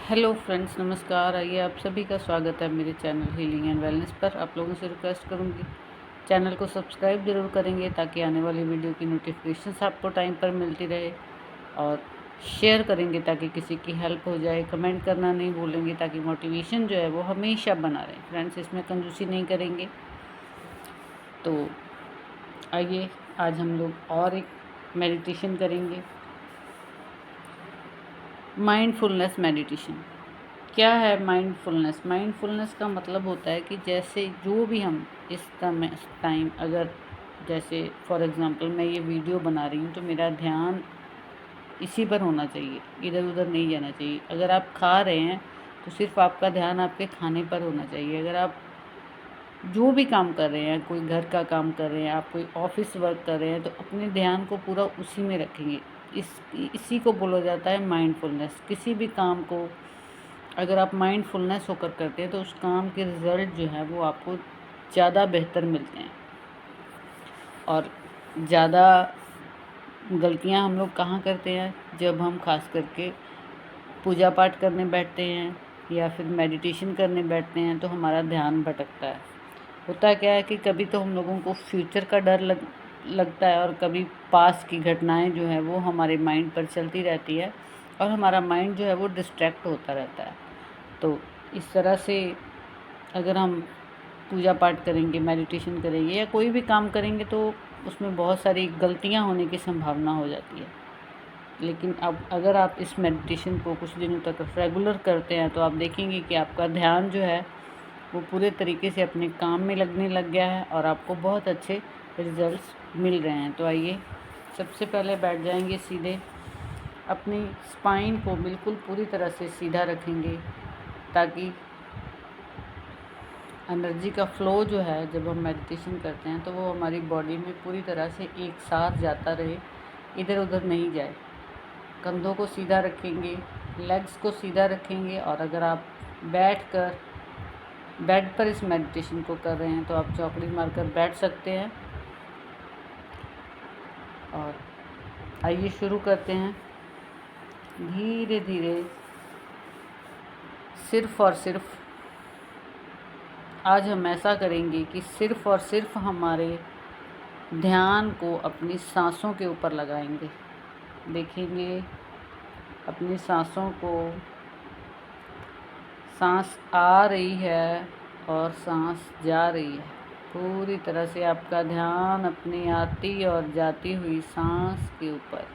Hello friends, नमस्कार। आइए, आप सभी का स्वागत है मेरे चैनल हीलिंग एंड वेलनेस पर। आप लोगों से रिक्वेस्ट करूंगी, चैनल को सब्सक्राइब ज़रूर करेंगे ताकि आने वाली वीडियो की नोटिफिकेशंस आपको टाइम पर मिलती रहे, और शेयर करेंगे ताकि किसी की हेल्प हो जाए। कमेंट करना नहीं भूलेंगे ताकि मोटिवेशन जो है वो हमेशा बना रहे। फ्रेंड्स, इसमें कंजूसी नहीं करेंगे। तो आइए, आज हम लोग और एक मेडिटेशन करेंगे। Mindfulness meditation. क्या है माइंडफुलनेस? माइंडफुलनेस का मतलब होता है कि जैसे जो भी हम इस टाइम, अगर जैसे फॉर एग्ज़ाम्पल मैं ये वीडियो बना रही हूँ तो मेरा ध्यान इसी पर होना चाहिए, इधर उधर नहीं जाना चाहिए। अगर आप खा रहे हैं तो सिर्फ आपका ध्यान आपके खाने पर होना चाहिए। अगर आप जो भी काम कर रहे हैं, कोई घर का काम कर रहे हैं, आप कोई ऑफिस वर्क कर रहे हैं, तो अपने ध्यान को पूरा उसी में रखेंगे। इसी को बोला जाता है माइंडफुलनेस। किसी भी काम को अगर आप माइंडफुलनेस होकर करते हैं तो उस काम के रिज़ल्ट जो है वो आपको ज़्यादा बेहतर मिलते हैं। और ज़्यादा गलतियां हम लोग कहाँ करते हैं? जब हम खास करके पूजा पाठ करने बैठते हैं या फिर मेडिटेशन करने बैठते हैं तो हमारा ध्यान भटकता है। होता क्या है कि कभी तो हम लोगों को फ्यूचर का डर लगता है, और कभी पास्ट की घटनाएं जो है वो हमारे माइंड पर चलती रहती है, और हमारा माइंड जो है वो डिस्ट्रैक्ट होता रहता है। तो इस तरह से अगर हम पूजा पाठ करेंगे, मेडिटेशन करेंगे या कोई भी काम करेंगे तो उसमें बहुत सारी गलतियां होने की संभावना हो जाती है। लेकिन अब अगर आप इस मेडिटेशन को कुछ दिनों तक रेगुलर करते हैं तो आप देखेंगे कि आपका ध्यान जो है वो पूरे तरीके से अपने काम में लगने लग गया है और आपको बहुत अच्छे रिजल्ट्स मिल रहे हैं। तो आइए, सबसे पहले बैठ जाएंगे सीधे। अपनी स्पाइन को बिल्कुल पूरी तरह से सीधा रखेंगे ताकि एनर्जी का फ़्लो जो है, जब हम मेडिटेशन करते हैं तो वो हमारी बॉडी में पूरी तरह से एक साथ जाता रहे, इधर उधर नहीं जाए। कंधों को सीधा रखेंगे, लेग्स को सीधा रखेंगे, और अगर आप बैठकर बेड पर इस मेडिटेशन को कर रहे हैं तो आप चौकड़ी मारकर बैठ सकते हैं। और आइए शुरू करते हैं। धीरे धीरे, सिर्फ़ और सिर्फ आज हम ऐसा करेंगे कि सिर्फ़ और सिर्फ हमारे ध्यान को अपनी सांसों के ऊपर लगाएंगे। देखेंगे अपनी सांसों को, सांस आ रही है और सांस जा रही है। पूरी तरह से आपका ध्यान अपनी आती और जाती हुई सांस के ऊपर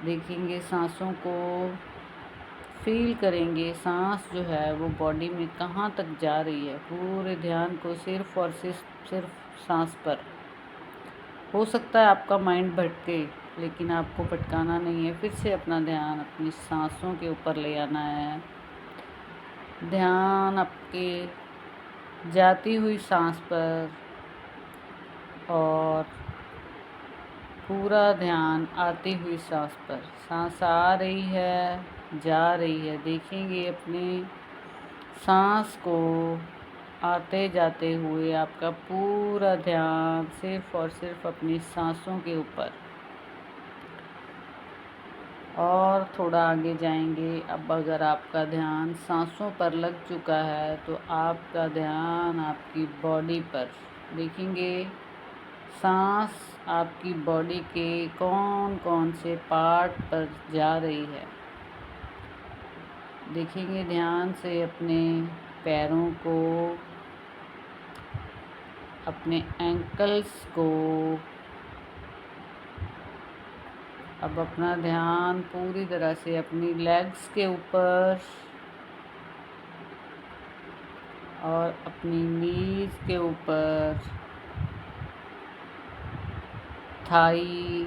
देखेंगे। सांसों को फील करेंगे, सांस जो है वो बॉडी में कहाँ तक जा रही है। पूरे ध्यान को सिर्फ और सिर्फ सांस पर। हो सकता है आपका माइंड भटके, लेकिन आपको भटकाना नहीं है। फिर से अपना ध्यान अपनी सांसों के ऊपर ले आना है। ध्यान आपके जाती हुई सांस पर, और पूरा ध्यान आती हुई सांस पर। सांस आ रही है, जा रही है। देखेंगे अपने सांस को आते जाते हुए आपका पूरा ध्यान सिर्फ और सिर्फ अपनी सांसों के ऊपर। और थोड़ा आगे जाएंगे। अब अगर आपका ध्यान सांसों पर लग चुका है तो आपका ध्यान आपकी बॉडी पर। देखेंगे सांस आपकी बॉडी के कौन कौन से पार्ट पर जा रही है। देखेंगे ध्यान से अपने पैरों को, अपने एंकल्स को। अब अपना ध्यान पूरी तरह से अपनी लेग्स के ऊपर और अपनी नीज के ऊपर, थाई,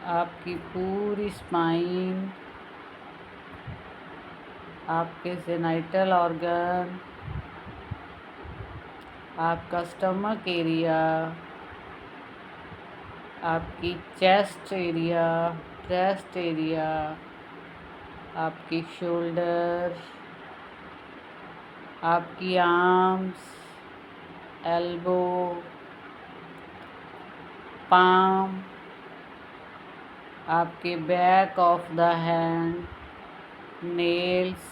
आपकी पूरी स्पाइन, आपके जेनाइटल ऑर्गन, आपका स्टमक एरिया, आपकी चेस्ट एरिया, ब्रेस्ट एरिया, आपकी शोल्डर, आपकी आर्म्स, एल्बो, पाम, आपके back of the hand, nails.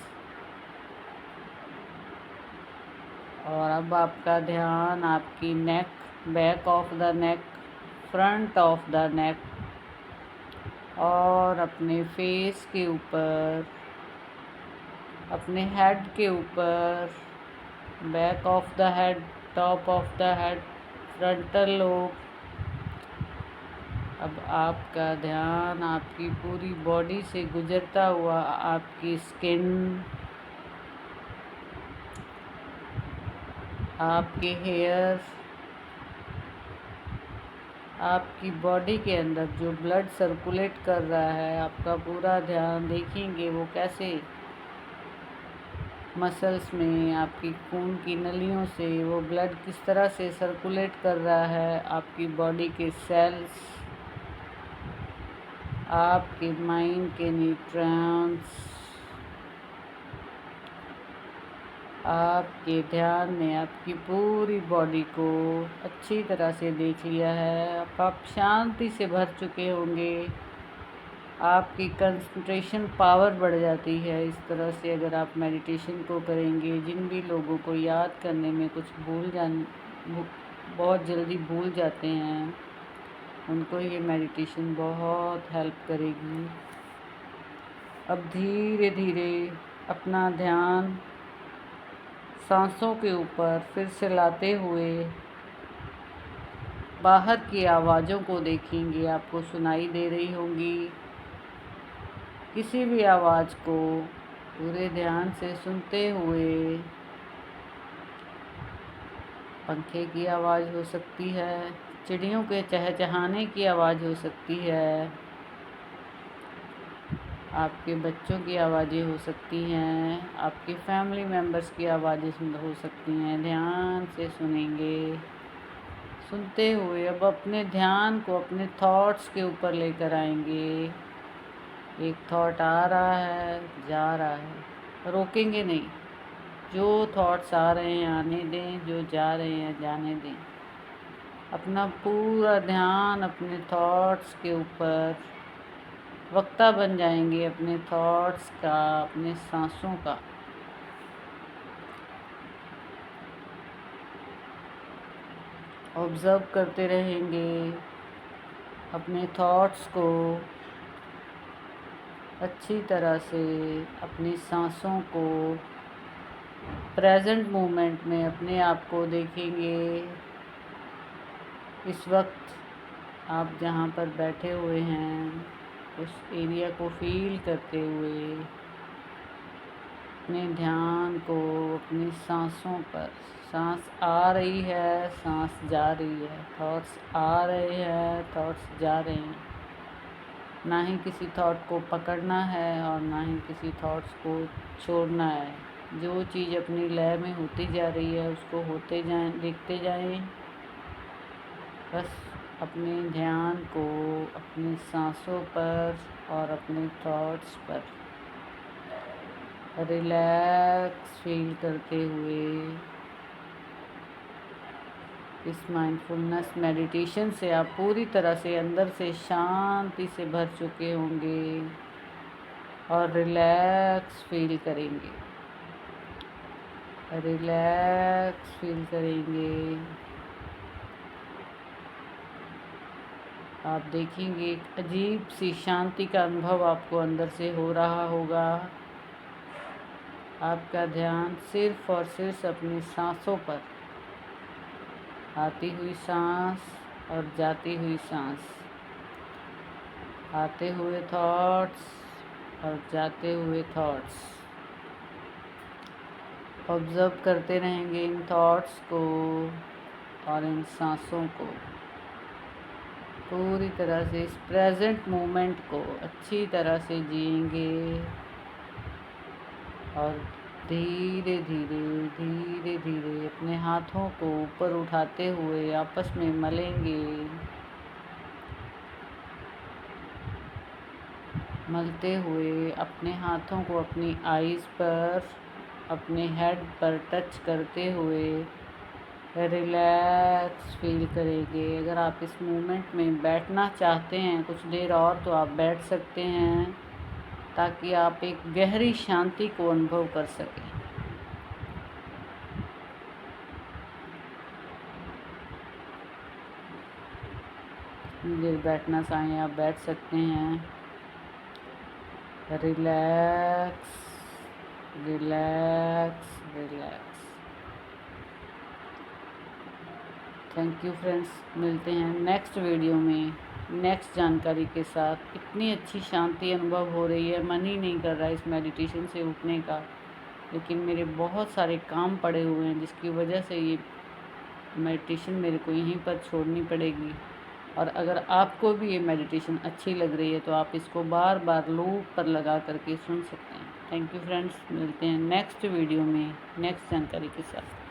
और अब आपका ध्यान आपकी neck, back of the neck, front of the neck और अपने फेस के ऊपर, अपने हेड के ऊपर, back of the head, top of the head, frontal lobe. अब आपका ध्यान आपकी पूरी बॉडी से गुजरता हुआ आपकी स्किन, आपके हेयर, आपकी बॉडी के अंदर जो ब्लड सर्कुलेट कर रहा है, आपका पूरा ध्यान देखेंगे वो कैसे मसल्स में, आपकी खून की नलियों से वो ब्लड किस तरह से सर्कुलेट कर रहा है, आपकी बॉडी के सेल्स, आपके माइंड के न्यूट्रॉन्स। आपके ध्यान ने आपकी पूरी बॉडी को अच्छी तरह से देख लिया है। अब आप शांति से भर चुके होंगे, आपकी कंसंट्रेशन पावर बढ़ जाती है। इस तरह से अगर आप मेडिटेशन को करेंगे, जिन भी लोगों को याद करने में कुछ बहुत जल्दी भूल जाते हैं, उनको ये मेडिटेशन बहुत हेल्प करेगी। अब धीरे धीरे अपना ध्यान सांसों के ऊपर फिर से लाते हुए बाहर की आवाज़ों को देखेंगे, आपको सुनाई दे रही होंगी। किसी भी आवाज़ को पूरे ध्यान से सुनते हुए, पंखे की आवाज़ हो सकती है, चिड़ियों के चहचहाने की आवाज़ हो सकती है, आपके बच्चों की आवाज़ें हो सकती हैं, आपके फैमिली मेम्बर्स की आवाज़ें हो सकती हैं। ध्यान से सुनेंगे, सुनते हुए अब अपने ध्यान को अपने थॉट्स के ऊपर लेकर आएंगे। एक थॉट आ रहा है, जा रहा है, रोकेंगे नहीं। जो थॉट्स आ रहे हैं आने दें, जो जा रहे हैं जाने दें। अपना पूरा ध्यान अपने थॉट्स के ऊपर, वक्ता बन जाएंगे अपने थॉट्स का, अपने सांसों का। ऑब्ज़र्व करते रहेंगे अपने थॉट्स को अच्छी तरह से, अपनी सांसों को, प्रेजेंट मोमेंट में अपने आप को देखेंगे। इस वक्त आप जहाँ पर बैठे हुए हैं उस एरिया को फील करते हुए अपने ध्यान को अपनी सांसों पर, सांस आ रही है, सांस जा रही है, थॉट्स आ रहे हैं, थॉट्स जा रहे हैं। ना ही किसी थॉट को पकड़ना है और ना ही किसी थॉट्स को छोड़ना है। जो चीज़ अपनी लय में होती जा रही है उसको होते जाएं, देखते जाएं। बस अपने ध्यान को अपनी सांसों पर और अपने थॉट्स पर रिलैक्स फील करते हुए इस माइंडफुलनेस मेडिटेशन से आप पूरी तरह से अंदर से शांति से भर चुके होंगे और रिलैक्स फील करेंगे, रिलैक्स फील करेंगे। आप देखेंगे एक अजीब सी शांति का अनुभव आपको अंदर से हो रहा होगा। आपका ध्यान सिर्फ और सिर्फ अपनी सांसों पर, आती हुई सांस और जाती हुई सांस, आते हुए थॉट्स और जाते हुए थॉट्स। ऑब्ज़र्व करते रहेंगे इन थॉट्स को और इन सांसों को। पूरी तरह से इस प्रेजेंट मोमेंट को अच्छी तरह से जिएंगे और धीरे धीरे धीरे धीरे अपने हाथों को ऊपर उठाते हुए आपस में मलेंगे। मलते हुए अपने हाथों को अपनी आईज़ पर, अपने हेड पर टच करते हुए रिलैक्स फील करेंगे। अगर आप इस मोमेंट में बैठना चाहते हैं कुछ देर और तो आप बैठ सकते हैं, ताकि आप एक गहरी शांति को अनुभव कर सकें। देर बैठना चाहें आप बैठ सकते हैं। Relax relax relax. Thank you friends, मिलते हैं नेक्स्ट वीडियो में नेक्स्ट जानकारी के साथ। इतनी अच्छी शांति अनुभव हो रही है, मन ही नहीं कर रहा है इस मेडिटेशन से उठने का, लेकिन मेरे बहुत सारे काम पड़े हुए हैं जिसकी वजह से ये मेडिटेशन मेरे को यहीं पर छोड़नी पड़ेगी। और अगर आपको भी ये मेडिटेशन अच्छी लग रही है तो आप इसको बार बार लूप पर लगा करके सुन सकते हैं। थैंक यू फ्रेंड्स, मिलते हैं नेक्स्ट वीडियो में नेक्स्ट जानकारी के साथ।